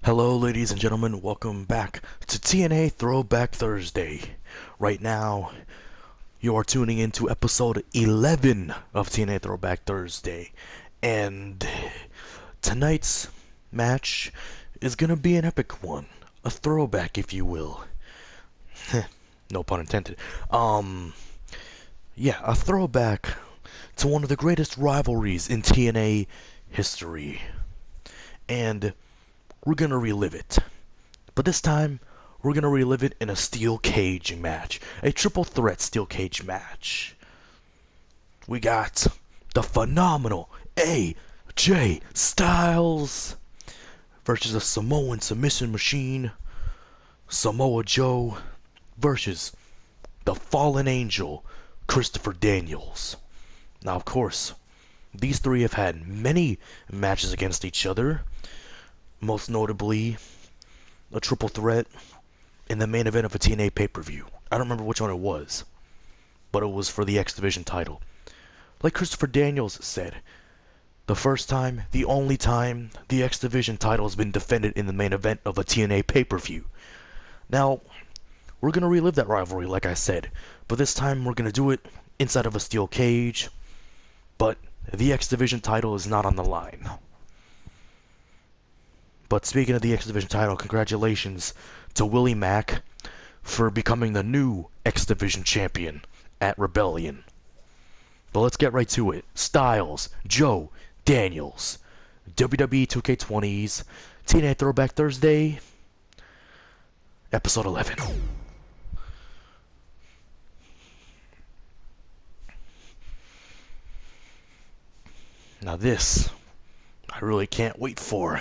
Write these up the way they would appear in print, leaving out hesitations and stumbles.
Hello, ladies and gentlemen. Welcome back to TNA Throwback Thursday. Right now, you are tuning into episode 11 of TNA Throwback Thursday. And tonight's match is going to be an epic one. A throwback, if you will. No pun intended. Yeah, a throwback to one of the greatest rivalries in TNA history. And we're gonna relive it. But this time, we're gonna relive it in a steel cage match. A triple threat steel cage match. We got the phenomenal AJ Styles versus a Samoan submission machine, Samoa Joe, versus the fallen angel, Christopher Daniels. Now, of course, these three have had many matches against each other. Most notably, a triple threat in the main event of a TNA pay-per-view. I don't remember which one it was, but it was for the X Division title. Like Christopher Daniels said, the first time, the only time, the X Division title has been defended in the main event of a TNA pay-per-view. Now, we're going to relive that rivalry, like I said, but this time we're going to do it inside of a steel cage, but the X Division title is not on the line. But speaking of the X Division title, congratulations to Willie Mack for becoming the new X Division champion at Rebellion. But let's get right to it. Styles, Joe, Daniels, WWE 2K20's TNA Throwback Thursday, Episode 11. Now this, I really can't wait for.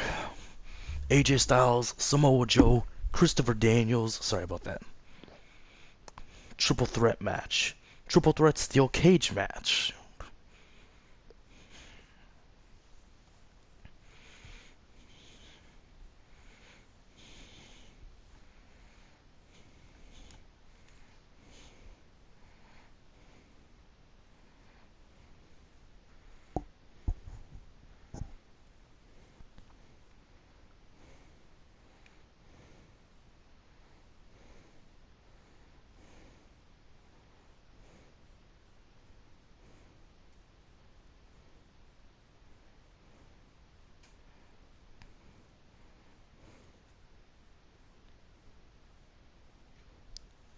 AJ Styles, Samoa Joe, Christopher Daniels, sorry about that. Triple threat match. Triple threat steel cage match.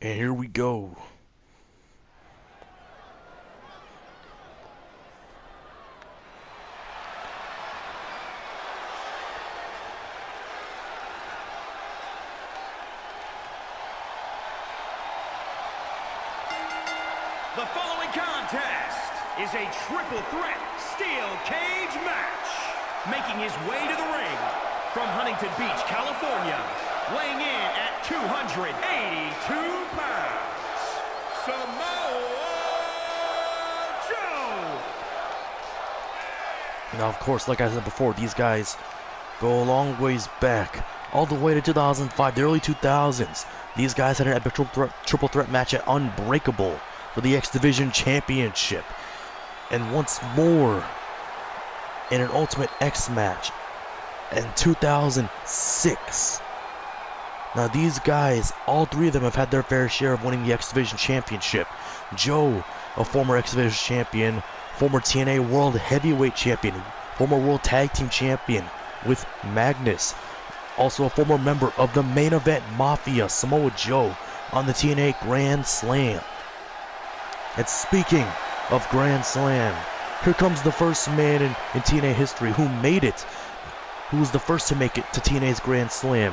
And here we go. The following contest is a triple threat steel cage match. Making his way to the ring from Huntington Beach, California, weighing in at 282 pounds, Samoa Joe. Now, of course, like I said before, these guys go a long ways back, all the way to 2005, the early 2000s. These guys had an epic triple threat match at Unbreakable for the X Division Championship. And once more, in an Ultimate X match in 2006. Now these guys, all three of them have had their fair share of winning the X Division Championship. Joe, a former X Division champion, former TNA World Heavyweight Champion, former World Tag Team Champion with Magnus. Also a former member of the Main Event Mafia, Samoa Joe, on the TNA Grand Slam. And speaking of Grand Slam, here comes the first man in TNA history who made it, who was the first to make it to TNA's Grand Slam.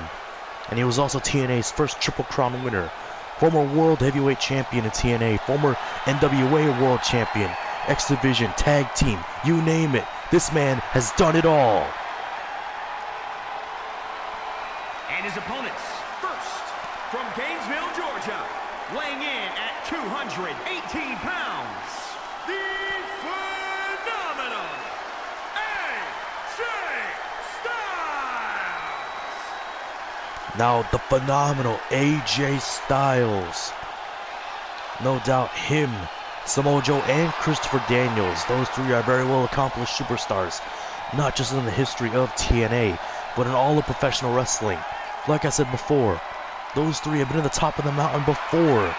And he was also TNA's first Triple Crown winner, former World Heavyweight Champion in TNA, former NWA World Champion, X Division, Tag Team, you name it. This man has done it all. And his opponents, first, from Gainesville, Georgia, weighing in at 218 pounds, the phenomenal AJ Styles. Now the phenomenal AJ Styles. No doubt him, Samoa Joe, and Christopher Daniels, those three are very well accomplished superstars, not just in the history of TNA, but in all of professional wrestling. Like I said before, those three have been at the top of the mountain before.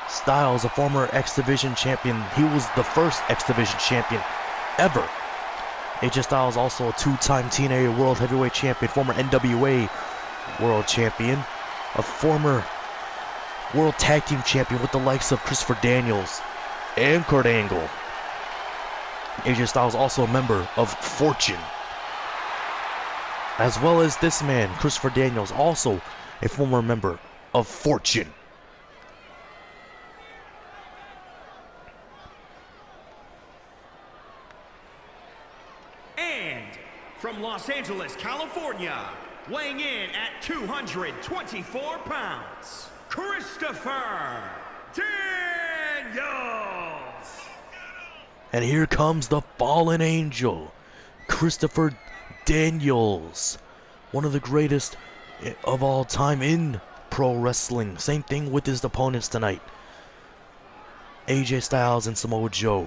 Styles, a former X Division champion, he was the first X Division champion ever. AJ Styles also a two-time TNA World Heavyweight Champion, former NWA World Champion, a former World Tag Team Champion with the likes of Christopher Daniels and Kurt Angle. AJ Styles also a member of Fortune, as well as this man, Christopher Daniels, also a former member of Fortune. And from Los Angeles, California, weighing in at 224 pounds, Christopher Daniels. And here comes the fallen angel, Christopher Daniels, one of the greatest of all time in pro wrestling. Same thing with his opponents tonight, AJ Styles and Samoa Joe.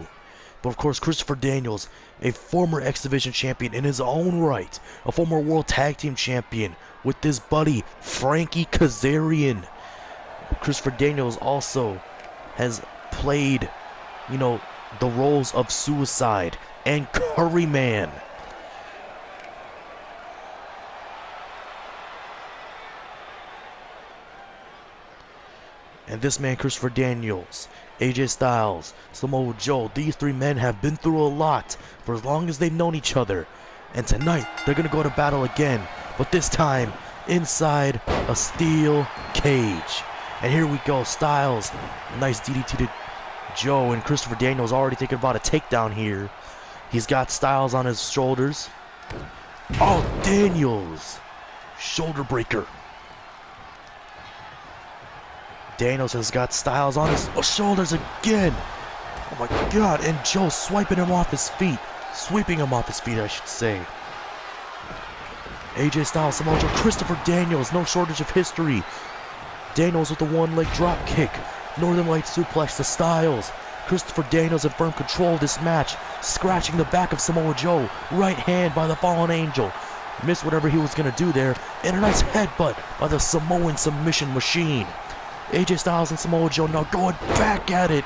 But of course, Christopher Daniels, a former X Division champion in his own right, a former World Tag Team champion with his buddy Frankie Kazarian. Christopher Daniels also has played, the roles of Suicide and Curryman. And this man, Christopher Daniels, AJ Styles, Samoa Joe, these three men have been through a lot for as long as they've known each other. And tonight, they're going to go to battle again, but this time inside a steel cage. And here we go, Styles, nice DDT to Joe, and Christopher Daniels already thinking about a takedown here. He's got Styles on his shoulders. Oh, Daniels, shoulder breaker. Daniels has got Styles on his shoulders again. Oh my God, and Joe swiping him off his feet. Sweeping him off his feet, I should say. AJ Styles, Samoa Joe, Christopher Daniels, no shortage of history. Daniels with the one-leg drop kick. Northern Light suplex to Styles. Christopher Daniels in firm control of this match. Scratching the back of Samoa Joe. Right hand by the Fallen Angel. Missed whatever he was going to do there. And a nice headbutt by the Samoan submission machine. AJ Styles and Samoa Joe now going back at it.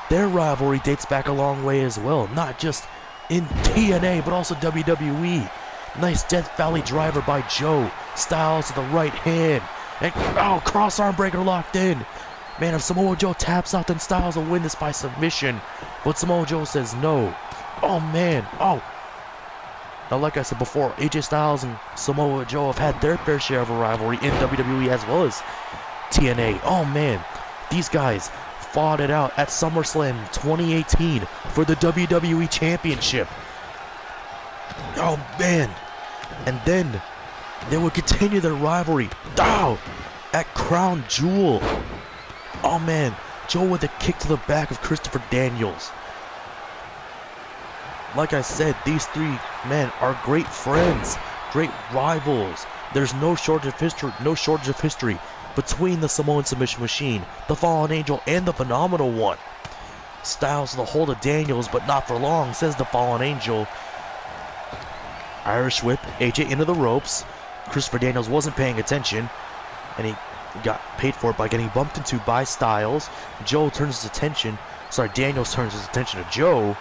Their rivalry dates back a long way as well. Not just in TNA, but also WWE. Nice Death Valley driver by Joe. Styles to the right hand. And, cross arm breaker locked in. Man, if Samoa Joe taps out, then Styles will win this by submission. But Samoa Joe says no. Oh, man. Oh. Now, like I said before, AJ Styles and Samoa Joe have had their fair share of a rivalry in WWE as well as TNA. Oh, man. These guys fought it out at SummerSlam 2018 for the WWE Championship. Oh, man. And then they would continue their rivalry. At Crown Jewel. Oh, man. Joe with a kick to the back of Christopher Daniels. Like I said, these three men are great friends, great rivals. There's no shortage of history between the Samoan Submission Machine, the Fallen Angel, and the Phenomenal One. Styles to the hold of Daniels, but not for long, says the Fallen Angel. Irish whip, AJ into the ropes. Christopher Daniels wasn't paying attention, and he got paid for it by getting bumped into by Styles. Daniels turns his attention to Joe.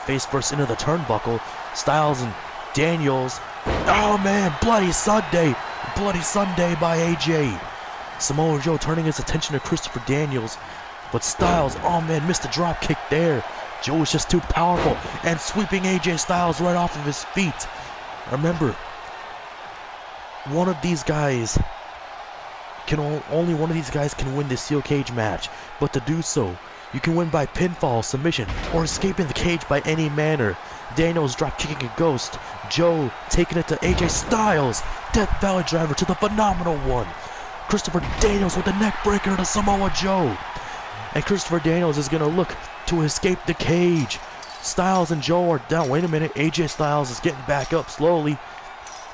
Face first into the turnbuckle. Styles and Daniels. Oh man, Bloody Sunday by AJ. Samoa Joe turning his attention to Christopher Daniels, but Styles, oh man, missed a drop kick there. Joe was just too powerful and sweeping AJ Styles right off of his feet. Remember, only one of these guys can win this steel cage match, but to do so, you can win by pinfall, submission, or escaping the cage by any manner. Daniels drop kicking a ghost. Joe taking it to AJ Styles. Death Valley driver to the Phenomenal One. Christopher Daniels with the neck breaker to Samoa Joe. And Christopher Daniels is going to look to escape the cage. Styles and Joe are down. Wait a minute. AJ Styles is getting back up slowly.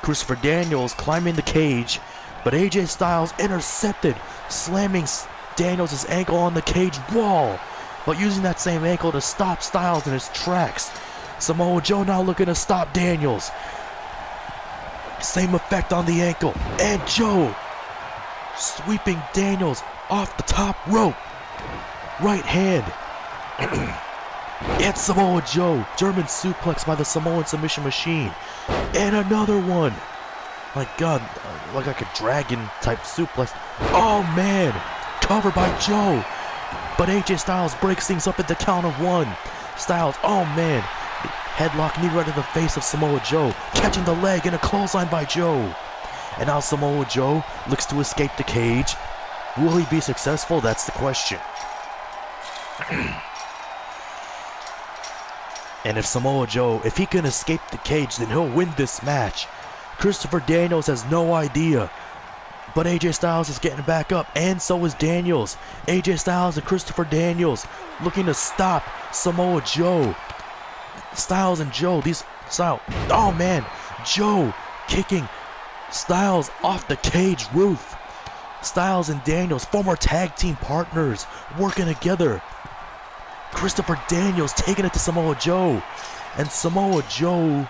Christopher Daniels climbing the cage, but AJ Styles intercepted, slamming Daniels' ankle on the cage wall, but using that same ankle to stop Styles in his tracks. Samoa Joe now looking to stop Daniels. Same effect on the ankle. And Joe sweeping Daniels off the top rope. Right hand. And Samoa Joe. German suplex by the Samoan submission machine. And another one. My God, like a dragon type suplex. Oh man. Covered by Joe. But AJ Styles breaks things up at the count of one. Styles, oh man. Headlock knee right to the face of Samoa Joe. Catching the leg and a clothesline by Joe. And now Samoa Joe looks to escape the cage. Will he be successful? That's the question. And if Samoa Joe, if he can escape the cage, then he'll win this match. Christopher Daniels has no idea. But AJ Styles is getting back up, and so is Daniels. AJ Styles and Christopher Daniels looking to stop Samoa Joe. Styles and Joe, oh man, Joe kicking Styles off the cage roof. Styles and Daniels, former tag team partners, working together. Christopher Daniels taking it to Samoa Joe. And Samoa Joe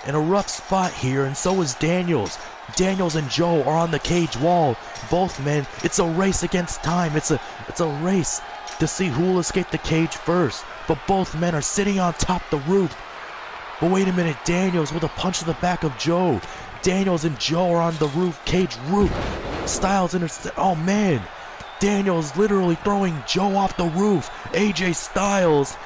in a rough spot here, and so is Daniels. Daniels and Joe are on the cage wall. Both men, it's a race against time. It's a race to see who will escape the cage first. But both men are sitting on top the roof. But wait a minute, Daniels with a punch to the back of Joe. Daniels and Joe are on the roof, cage roof. Styles oh man. Daniels literally throwing Joe off the roof. AJ Styles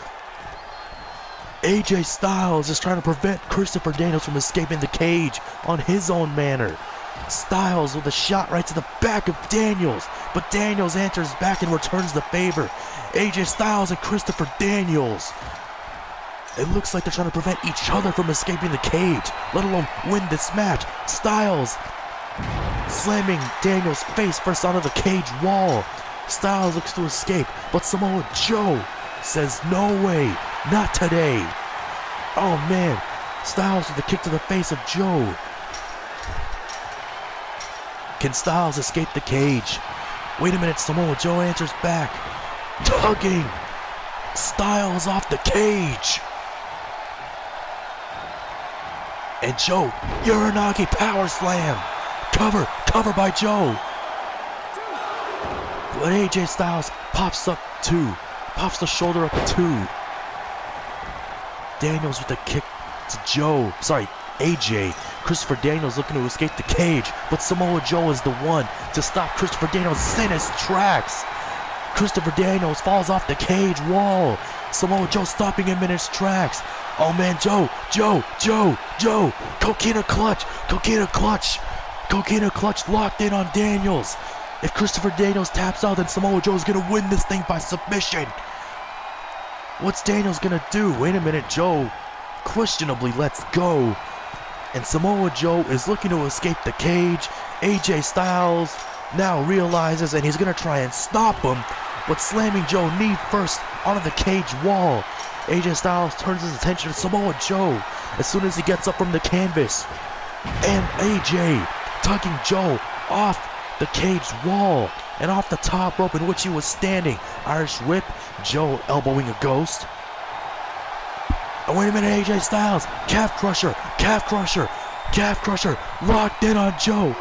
is trying to prevent Christopher Daniels from escaping the cage on his own manner. Styles with a shot right to the back of Daniels, but Daniels answers back and returns the favor. AJ Styles and Christopher Daniels. It looks like they're trying to prevent each other from escaping the cage, let alone win this match. Styles slamming Daniels face first onto the cage wall. Styles looks to escape, but Samoa Joe says no way, not today. Oh man, Styles with a kick to the face of Joe. Can Styles escape the cage? Wait a minute, Samoa Joe answers back. Tugging Styles off the cage. And Joe, Uranagi power slam. Cover by Joe. But AJ Styles pops the shoulder up at 2. Daniels with a kick to Joe. Sorry, AJ. Christopher Daniels looking to escape the cage, but Samoa Joe is the one to stop Christopher Daniels in his tracks. Christopher Daniels falls off the cage wall. Samoa Joe stopping him in his tracks. Oh man, Joe. Coquina clutch locked in on Daniels. If Christopher Daniels taps out, then Samoa Joe is gonna win this thing by submission. What's Daniels gonna do? Wait a minute, Joe questionably lets go. And Samoa Joe is looking to escape the cage. AJ Styles now realizes, and he's gonna try and stop him, but slamming Joe knee first onto the cage wall. AJ Styles turns his attention to Samoa Joe as soon as he gets up from the canvas. And AJ tugging Joe off the cage wall and off the top rope in which he was standing. Irish whip, Joe elbowing a ghost. And wait a minute, AJ Styles, calf crusher, locked in on Joe.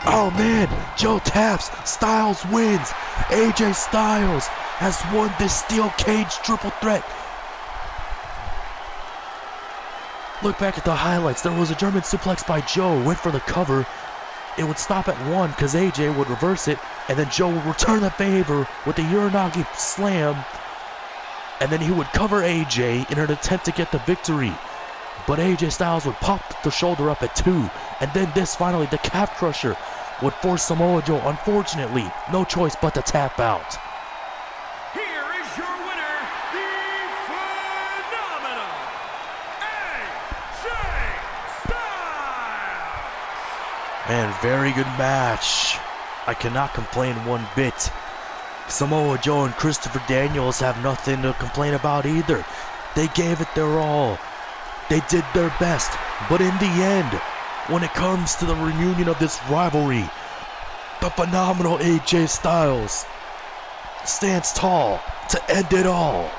Oh man, Joe taps, Styles wins. AJ Styles has won this steel cage triple threat. Look back at the highlights. There was a German suplex by Joe, went for the cover. It would stop at 1 because AJ would reverse it, and then Joe would return the favor with the Uranagi slam, and then he would cover AJ in an attempt to get the victory. But AJ Styles would pop the shoulder up at 2, and then this finally, the calf crusher, would force Samoa Joe, unfortunately, no choice but to tap out. Here is your winner, the phenomenal AJ Styles! Man, very good match. I cannot complain one bit. Samoa Joe and Christopher Daniels have nothing to complain about either. They gave it their all. They did their best. But in the end, when it comes to the reunion of this rivalry, the phenomenal AJ Styles stands tall to end it all.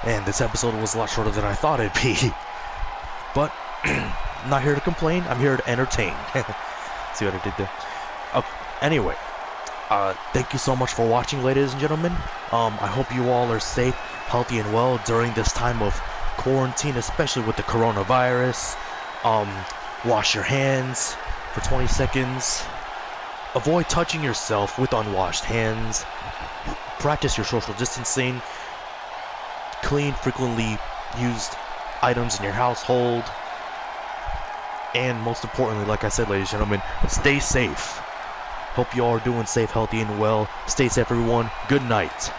And this episode was a lot shorter than I thought it'd be. But, I'm not here to complain, I'm here to entertain. See what I did there? Anyway, thank you so much for watching, ladies and gentlemen. I hope you all are safe, healthy, and well during this time of quarantine, especially with the coronavirus. Wash your hands for 20 seconds. Avoid touching yourself with unwashed hands. Practice your social distancing. Clean frequently used items in your household. And most importantly, like I said, ladies and gentlemen, stay safe. Hope you all are doing safe, healthy, and well. Stay safe, everyone. Good night.